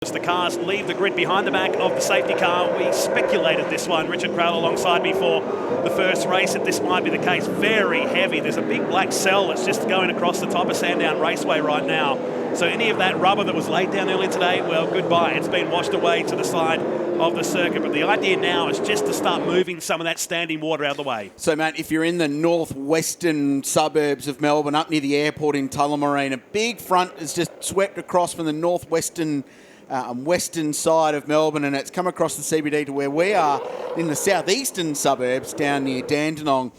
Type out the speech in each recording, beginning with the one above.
As the cars leave the grid behind the back of the safety car, we speculated this one. Richard Crowell alongside me for the first race, that this might be the case. Very heavy. There's a big black cell that's just going across the top of Sandown Raceway right now. So any of that rubber that was laid down earlier today, well, goodbye. It's been washed away to the side of the circuit. But the idea now is just to start moving some of that standing water out of the way. So, Matt, if you're in the northwestern suburbs of Melbourne, up near the airport in Tullamarine, a big front is just swept across from the northwestern western side of Melbourne, and it's come across the CBD to where we are in the southeastern suburbs down near Dandenong.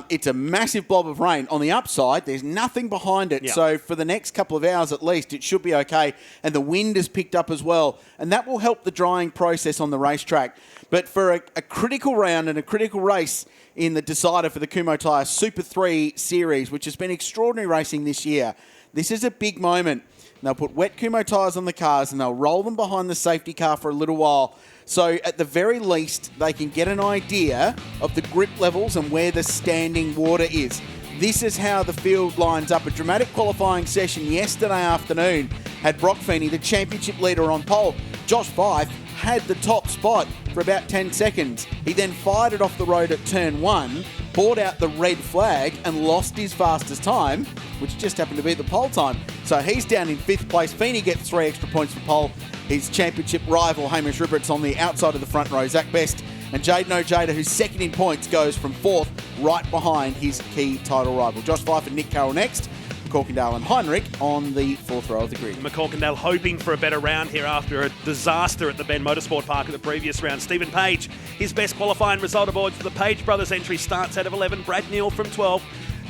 It's a massive blob of rain. On the upside, there's nothing behind it. Yeah. So for the next couple of hours at least, it should be okay. And the wind has picked up as well. And that will help the drying process on the racetrack. But for a critical round and a critical race in the decider for the Kumho Tyre Super 3 series, which has been extraordinary racing this year, this is a big moment. They'll put wet Kumho tyres on the cars and they'll roll them behind the safety car for a little while. So at the very least, they can get an idea of the grip levels and where the standing water is. This is how the field lines up. A dramatic qualifying session yesterday afternoon had Brock Feeney, the championship leader, on pole. Josh Fife had the top spot for about 10 seconds. He then fired it off the road at turn 1, brought out the red flag and lost his fastest time, which just happened to be the pole time. So he's down in 5th place. Feeney gets 3 extra points for pole. His championship rival, Hamish Ribbert's on the outside of the front row. Zach Best and Jaden Ojeda, who's second in points, goes from 4th, right behind his key title rival. Josh Fife and Nick Carroll next. McCorkindale and Heinrich on the 4th row of the grid. McCorkindale hoping for a better round here after a disaster at the Ben Motorsport Park in the previous round. Stephen Page, his best qualifying result aboard for the Page Brothers entry, starts out of 11. Brad Neal from 12.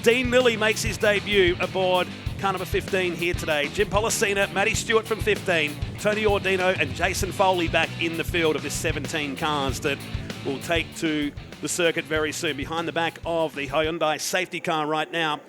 Dean Lilly makes his debut aboard car number 15 here today. Jim Policina, Matty Stewart from 15. Tony Ordino and Jason Foley back in the field of this 17 cars that will take to the circuit very soon. Behind the back of the Hyundai safety car right now.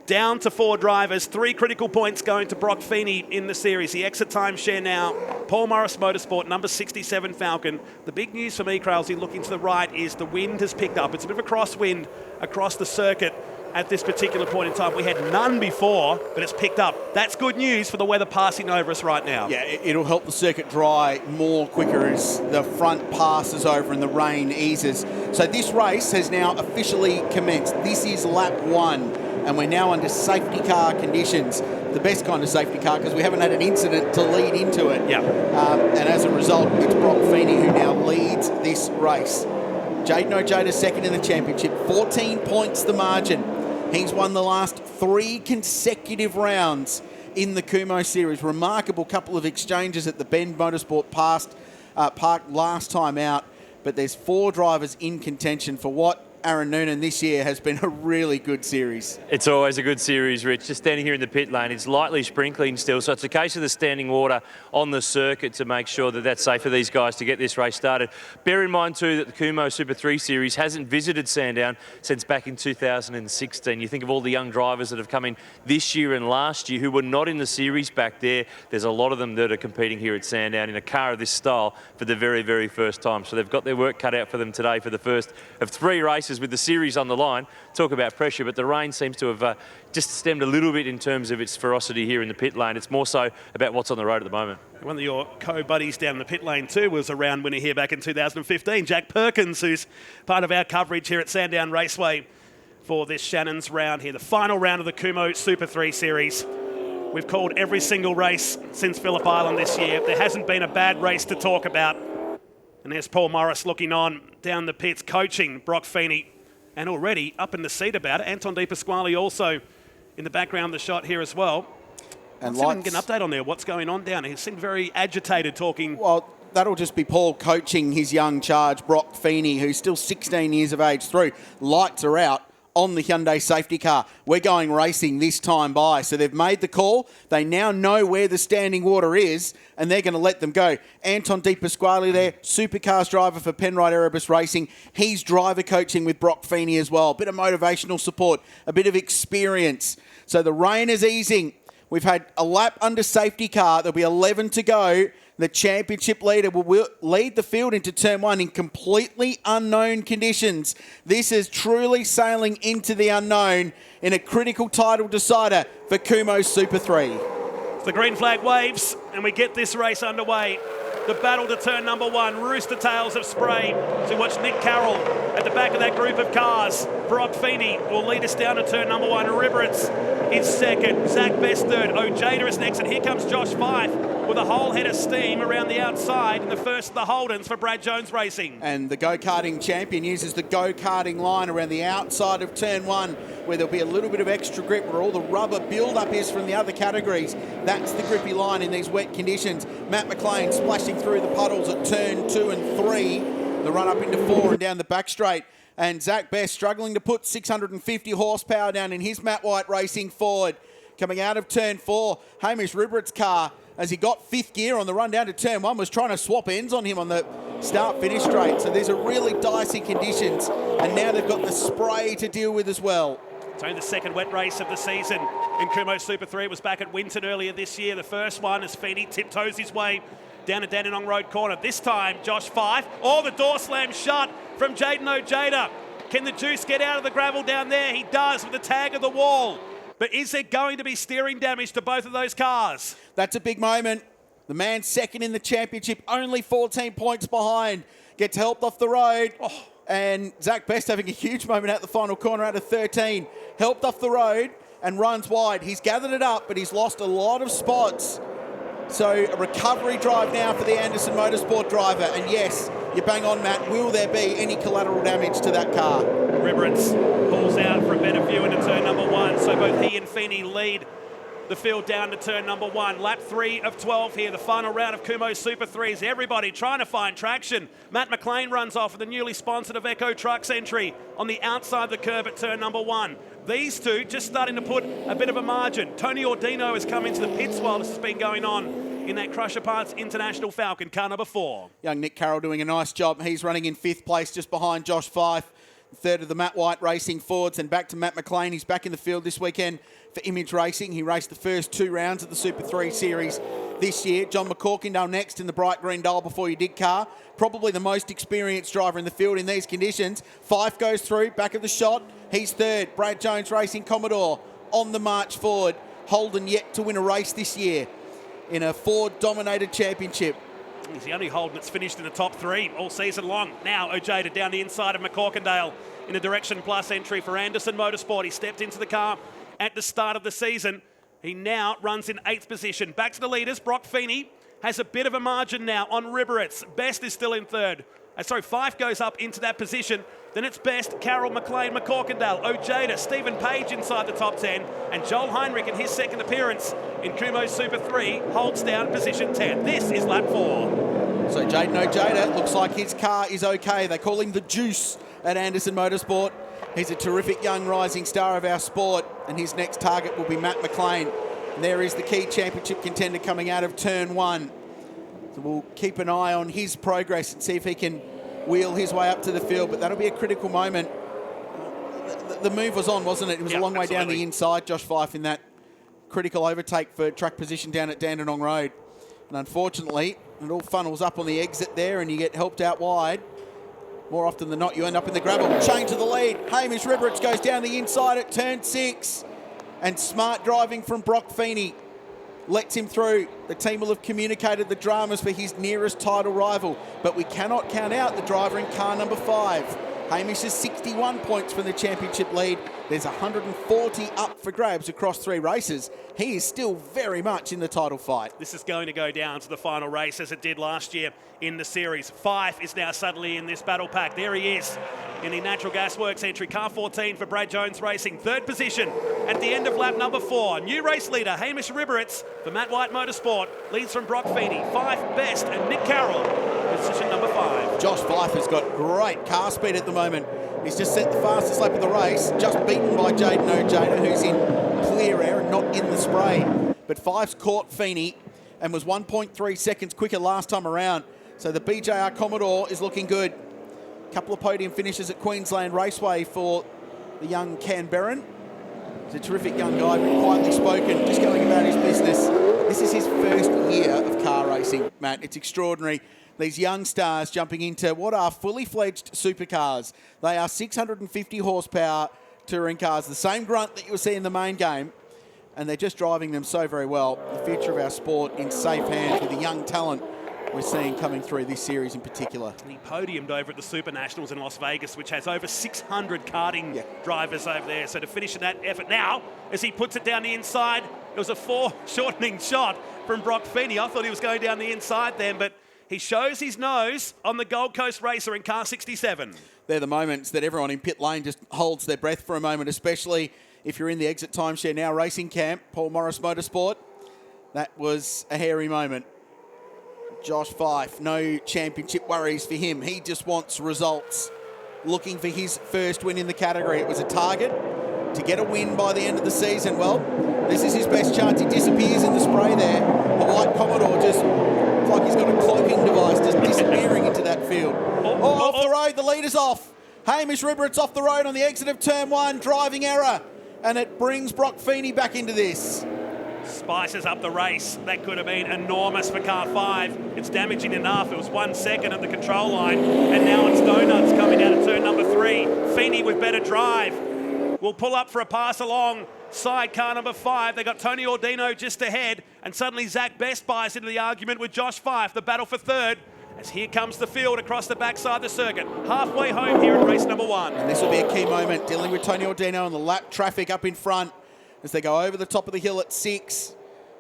Down to 4 drivers, 3 critical points going to Brock Feeney in the series. The exit timeshare now, Paul Morris Motorsport, number 67 Falcon. The big news for me, Kralsey, looking to the right, is the wind has picked up. It's a bit of a crosswind across the circuit at this particular point in time. We had none before, but it's picked up. That's good news for the weather passing over us right now. Yeah, it'll help the circuit dry more quicker as the front passes over and the rain eases. So this race has now officially commenced. This is lap 1. And we're now under safety car conditions, the best kind of safety car because we haven't had an incident to lead into it. Yeah. And as a result, it's Brock Feeney who now leads this race. Jaden Ojeda second in the championship, 14 points the margin. He's won the last 3 consecutive rounds in the Kumho series. Remarkable couple of exchanges at the Ben Motorsport Park last time out. But there's 4 drivers in contention for what Aaron Noonan this year has been a really good series. It's always a good series, Rich. Just standing here in the pit lane, it's lightly sprinkling still, so it's a case of the standing water on the circuit to make sure that that's safe for these guys to get this race started. Bear in mind too that the Kumho Super 3 series hasn't visited Sandown since back in 2016. You think of all the young drivers that have come in this year and last year who were not in the series back there. There's a lot of them that are competing here at Sandown in a car of this style for the very, very first time. So they've got their work cut out for them today for the first of 3 races with the series on the line. Talk about pressure, but the rain seems to have just stemmed a little bit in terms of its ferocity here in the pit lane. It's more so about what's on the road at the moment. One of your co-buddies down in the pit lane too was a round winner here back in 2015, Jack Perkins, who's part of our coverage here at Sandown Raceway for this Shannons round here, the final round of the Kumho Super 3 series. We've called every single race since Phillip Island this year. There hasn't been a bad race to talk about. And there's Paul Morris looking on down the pits, coaching Brock Feeney. And already up in the seat about it. Anton De Pasquale also in the background of the shot here as well. And let's see if we can get an update on there. What's going on down here? He seemed very agitated talking. Well, that'll just be Paul coaching his young charge, Brock Feeney, who's still 16 years of age through. Lights are out on the Hyundai safety car. We're going racing this time by. So they've made the call. They now know where the standing water is, and they're going to let them go. Anton De Pasquale there, supercars driver for Penrite Erebus Racing. He's driver coaching with Brock Feeney as well. A bit of motivational support, a bit of experience. So the rain is easing. We've had a lap under safety car. There'll be 11 to go. The championship leader will lead the field into turn 1 in completely unknown conditions. This is truly sailing into the unknown in a critical title decider for Kumho Super 3. The green flag waves, and we get this race underway. The battle to turn number 1, Rooster Tails of Spray. So watch Nick Carroll at the back of that group of cars. Brock Feeney will lead us down to turn number 1. Riverets is second. Zach Best third. Ojeda is next, and here comes Josh Fife with a whole head of steam around the outside in the first of the Holdens for Brad Jones Racing. And the go-karting champion uses the go-karting line around the outside of turn 1, where there'll be a little bit of extra grip where all the rubber build-up is from the other categories. That's the grippy line in these wet conditions. Matt McLean splashing through the puddles at turn 2 and 3. The run up into 4 and down the back straight. And Zach Best struggling to put 650 horsepower down in his Matt White Racing Ford. Coming out of turn 4, Hamish Riberett's car, as he got 5th gear on the run down to turn 1, was trying to swap ends on him on the start-finish straight. So these are really dicey conditions, and now they've got the spray to deal with as well. It's only the second wet race of the season in Kumo Super 3. It was back at Winton earlier this year. The first one as Feeney tiptoes his way down to Dandenong Road corner. This time, Josh Fife. Oh, the door slammed shut from Jaden Ojeda. Can the juice get out of the gravel down there? He does with the tag of the wall. But is there going to be steering damage to both of those cars? That's a big moment. The man second in the championship, only 14 points behind, gets helped off the road. Oh. And Zach Best having a huge moment at the final corner out of 13. Helped off the road and runs wide. He's gathered it up, but he's lost a lot of spots. So a recovery drive now for the Anderson Motorsport driver. And yes, you bang on, Matt. Will there be any collateral damage to that car? Riverets pulls out for a better view into turn number 1. So both he and Feeney lead the field down to turn number 1. Lap 3 of 12 here, the final round of Kumo Super 3s. Everybody trying to find traction. Matt McLean runs off with the newly sponsored Iveco Trucks entry on the outside of the curb at turn number 1. These two just starting to put a bit of a margin. Tony Ordino has come into the pits while this has been going on in that Crusher Parts International Falcon, car number 4. Young Nick Carroll doing a nice job. He's running in 5th place just behind Josh Fife. Third of the Matt White Racing Fords, and back to Matt McLean. He's back in the field this weekend for Image Racing. He raced the first 2 rounds of the Super 3 Series this year. John McCorkindale next in the bright green dial before you dig car. Probably the most experienced driver in the field in these conditions. Fife goes through, back of the shot. He's third. Brad Jones Racing Commodore on the march forward. Holden yet to win a race this year in a Ford-dominated championship. He's the only Holden that's finished in the top 3 all season long. Now Ojeda down the inside of McCorkindale in a Direction Plus entry for Anderson Motorsport. He stepped into the car at the start of the season. He now runs in 8th position. Back to the leaders. Brock Feeney has a bit of a margin now on Riberets. Best is still in 3rd. Fife goes up into that position. Then it's Best, Carroll, McLean, McCorkindale, Ojeda, Stephen Page inside the top 10. And Joel Heinrich in his second appearance in Kumo Super 3 holds down position 10. This is lap 4. So Jaden Ojeda looks like his car is okay. They call him the Juice at Anderson Motorsport. He's a terrific young rising star of our sport, and his next target will be Matt McLean. And there is the key championship contender coming out of turn 1. So we'll keep an eye on his progress and see if he can wheel his way up to the field, but that'll be a critical moment. The move was on, wasn't it? It was a long way down the inside, Josh Fife, in that critical overtake for track position down at Dandenong Road. And unfortunately, it all funnels up on the exit there and you get helped out wide. More often than not, you end up in the gravel. Chain to the lead. Hamish Riberets goes down the inside at turn 6. And smart driving from Brock Feeney lets him through. The team will have communicated the dramas for his nearest title rival, but we cannot count out the driver in car number 5. Hamish has 61 points from the championship lead. There's 140 up for grabs across 3 races. He is still very much in the title fight. This is going to go down to the final race as it did last year in the series. Fife is now suddenly in this battle pack. There he is in the Natural Gas Works entry. Car 14 for Brad Jones Racing. 3rd position at the end of lap number 4. New race leader Hamish Riberets for Matt White Motorsport leads from Brock Feeney. Fife, Best and Nick Carroll, position number 5. Josh Fife has got great car speed at the moment. He's just set the fastest lap of the race, just beaten by Jaden Ojeda, who's in clear air and not in the spray. But Fife's caught Feeney and was 1.3 seconds quicker last time around. So the BJR Commodore is looking good. A couple of podium finishes at Queensland Raceway for the young Canberran. He's a terrific young guy, very quietly spoken, just going about his business. This is his first year of car racing, Matt. It's extraordinary. These young stars jumping into what are fully fledged supercars. They are 650 horsepower touring cars, the same grunt that you'll see in the main game. and they're just driving them so very well. The future of our sport in safe hands with the young talent we're seeing coming through this series in particular. He podiumed over at the Super Nationals in Las Vegas, which has over 600 karting drivers over there. So to finish in that effort now, as he puts it down the inside, it was a foreshortening shot from Brock Feeney. I thought he was going down the inside then, but he shows his nose on the Gold Coast racer in car 67. They're the moments that everyone in pit lane just holds their breath for a moment, especially if you're in the Exit Timeshare Now racing camp, Paul Morris Motorsport. That was a hairy moment. Josh Fife, no championship worries for him. He just wants results. Looking for his first win in the category. It was a target to get a win by the end of the season. Well, this is his best chance. He disappears in the spray there. The white Commodore just, it's like he's got a cloaking device just disappearing into that field. Off the road, the leader's off. Hamish Ribberett's off the road on the exit of turn 1, driving error. And it brings Brock Feeney back into this. Spices up the race. That could have been enormous for car 5. It's damaging enough. It was 1 second at the control line, and now it's donuts coming out of turn number 3. Feeney with better drive will pull up for a pass along side car number 5. They got Tony Ordino just ahead, and suddenly Zach Best buys into the argument with Josh Fife. The battle for third, as here comes the field across the backside of the circuit. Halfway home here in race number 1. And this will be a key moment, dealing with Tony Ordino and the lap traffic up in front as they go over the top of the hill at 6.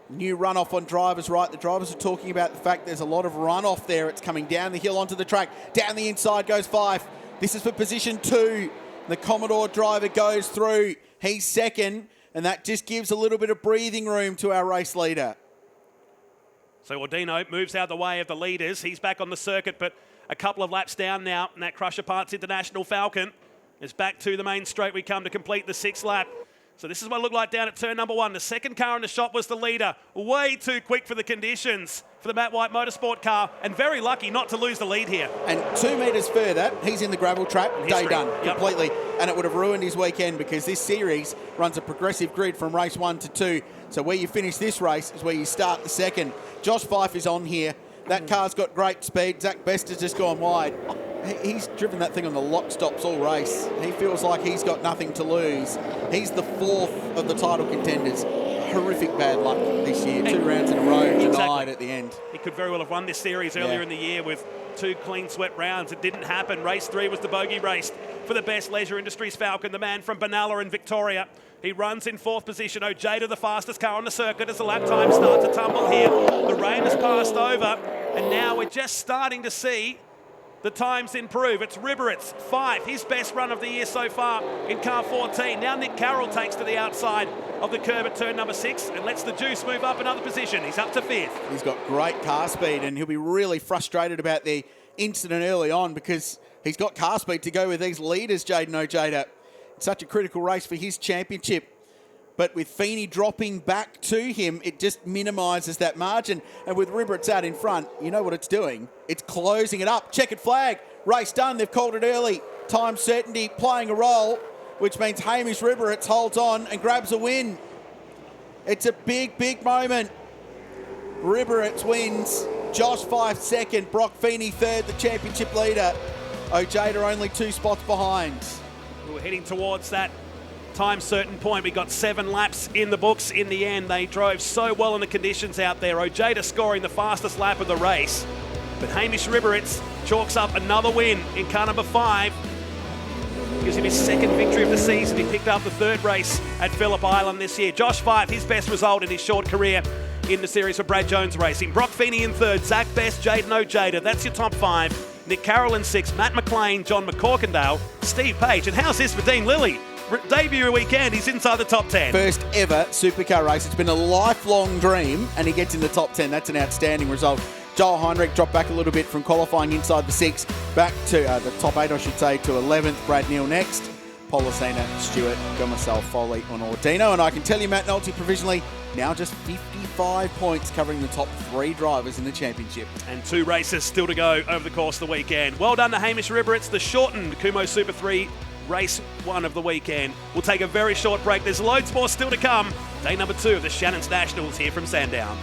New runoff on drivers right. The drivers are talking about the fact there's a lot of runoff there. It's coming down the hill onto the track. Down the inside goes Fife. This is for position 2. The Commodore driver goes through. He's second, and that just gives a little bit of breathing room to our race leader. So Ordino moves out of the way of the leaders. He's back on the circuit, but a couple of laps down now, and that Crusher Parts International Falcon is back to the main straight. We come to complete the 6th lap. So this is what it looked like down at turn number 1. The second car in the shop was the leader. Way too quick for the conditions for the Matt White Motorsport car, and very lucky not to lose the lead here. And 2 metres further, he's in the gravel trap. Day done, Yep. completely. And it would have ruined his weekend because this series runs a progressive grid from race 1 to 2. So where you finish this race is where you start the second. Josh Fife is on here. That car's got great speed. Zach Best has just gone wide. He's driven that thing on the lock stops all race. He feels like he's got nothing to lose. He's the 4th of the title contenders. Horrific bad luck this year. 2 rounds in a row denied at the end. He could very well have won this series earlier in the year with 2 clean swept rounds. It didn't happen. Race 3 was the bogey race for the Best Leisure Industries Falcon, the man from Benalla in Victoria. He runs in 4th position. Ojeda, the fastest car on the circuit, as the lap time starts to tumble here. The rain has passed over, and now we're just starting to see the times improve. It's Ribberett's 5, his best run of the year so far in car 14. Now Nick Carroll takes to the outside of the curb at turn number 6 and lets the juice move up another position. He's up to 5th. He's got great car speed, and he'll be really frustrated about the incident early on because he's got car speed to go with these leaders, Jaden Ojeda. It's such a critical race for his championship. But with Feeney dropping back to him, it just minimises that margin. And with Ribberett's out in front, you know what it's doing? It's closing it up. Checkered flag. Race done. They've called it early. Time certainty playing a role, which means Hamish Ribberetts holds on and grabs a win. It's a big, big moment. Ribberetts wins. Josh Fife second. Brock Feeney third, the championship leader. Ojeda only 2 spots behind. We're heading towards that time certain point. We got 7 laps in the books in the end. They drove so well in the conditions out there. Ojeda scoring the fastest lap of the race. But Hamish Ribberetts chalks up another win in car number 5. Gives him his 2nd victory of the season. He picked up the 3rd race at Phillip Island this year. Josh Fife, his best result in his short career in the series for Brad Jones Racing. Brock Feeney in 3rd, Zach Best, Jaden Ojeda. That's your top 5. Nick Carroll in 6th, Matt McLean, John McCorkindale, Steve Page. And how's this for Dean Lilly? Debut weekend, he's inside the top 10. First ever supercar race. It's been a lifelong dream, and he gets in the top 10. That's an outstanding result. Joel Heinrich dropped back a little bit from qualifying inside the 6, back to the top 8, I should say, to 11th. Brad Neal next. Policena, Stewart, Gomasel, Foley on Ordino. And I can tell you, Matt Nolte provisionally now just 55 points, covering the top 3 drivers in the championship. And 2 races still to go over the course of the weekend. Well done to Hamish Ribberetts, the shortened Kumo Super 3 race 1 of the weekend. We'll take a very short break. There's loads more still to come. Day number 2 of the Shannons Nationals here from Sandown.